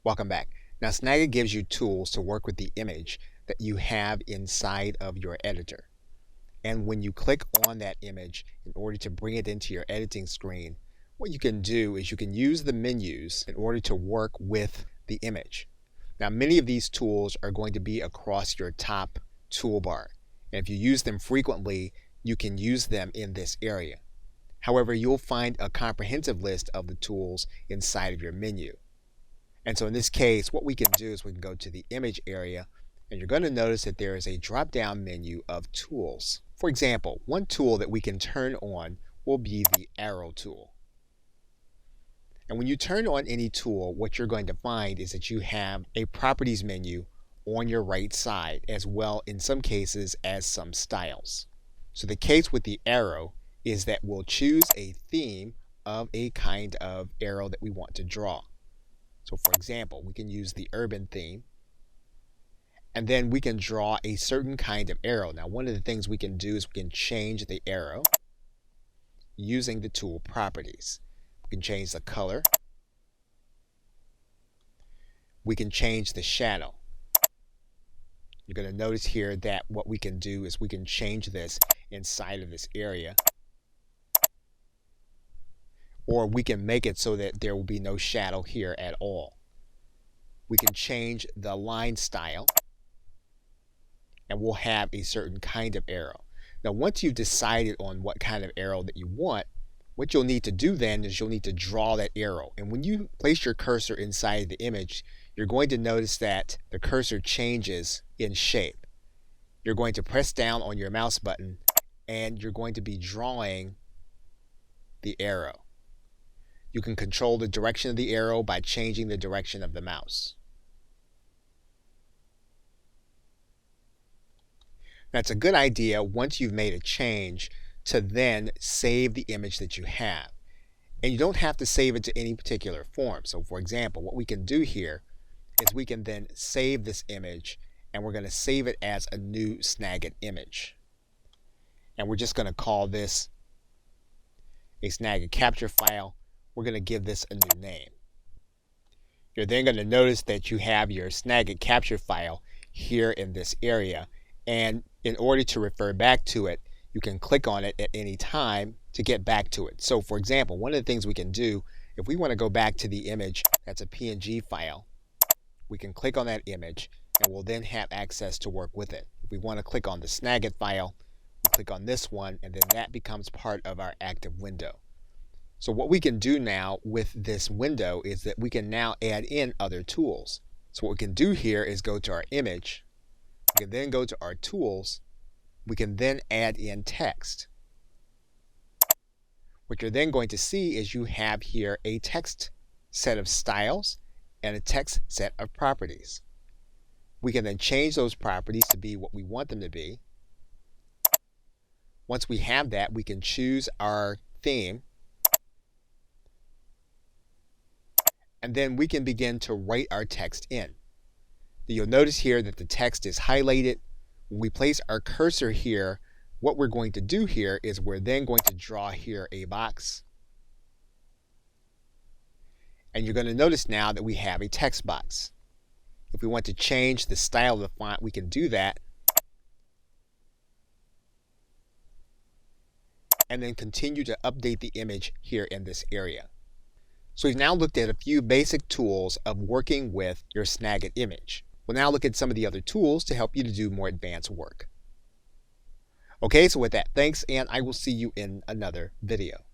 Welcome back. Now Snagit gives you tools to work with the image that you have inside of your editor. And when you click on that image in order to bring it into your editing screen, what you can do is you can use the menus in order to work with the image. Now many of these tools are going to be across your top toolbar. And if you use them frequently, you can use them in this area. However, you'll find a comprehensive list of the tools inside of your menu. And so in this case, what we can do is we can go to the image area, and you're going to notice that there is a drop-down menu of tools. For example, one tool that we can turn on will be the arrow tool. And when you turn on any tool, what you're going to find is that you have a properties menu on your right side, as well in some cases as some styles. So the case with the arrow is that we'll choose a theme of a kind of arrow that we want to draw. So for example, we can use the urban theme, and then we can draw a certain kind of arrow. Now one of the things we can do is we can change the arrow using the tool properties. We can change the color. We can change the shadow. You're going to notice here that what we can do is we can change this inside of this area. Or we can make it so that there will be no shadow here at all. We can change the line style, and we'll have a certain kind of arrow. Now once you've decided on what kind of arrow that you want, what you'll need to do then is you'll need to draw that arrow. And when you place your cursor inside the image, you're going to notice that the cursor changes in shape. You're going to press down on your mouse button, and you're going to be drawing the arrow. You can control the direction of the arrow by changing the direction of the mouse. Now it's a good idea once you've made a change to then save the image that you have. And you don't have to save it to any particular form. So for example, what we can do here is we can then save this image, and we're going to save it as a new Snagit image. And we're just going to call this a Snagit capture file. We're going to give this a new name. You're then going to notice that you have your Snagit capture file here in this area, and in order to refer back to it, you can click on it at any time to get back to it. So for example, one of the things we can do, if we want to go back to the image that's a PNG file, we can click on that image and we'll then have access to work with it. If we want to click on the Snagit file, we click on this one, and then that becomes part of our active window. So what we can do now with this window is that we can now add in other tools. So what we can do here is go to our image. We can then go to our tools. We can then add in text. What you're then going to see is you have here a text set of styles and a text set of properties. We can then change those properties to be what we want them to be. Once we have that, we can choose our theme. And then we can begin to write our text in. You'll notice here that the text is highlighted. When we place our cursor here, what we're going to do here is we're then going to draw here a box. And you're going to notice now that we have a text box. If we want to change the style of the font, we can do that. And then continue to update the image here in this area. So we've now looked at a few basic tools of working with your Snagit image. We'll now look at some of the other tools to help you to do more advanced work. Okay, so with that, thanks, and I will see you in another video.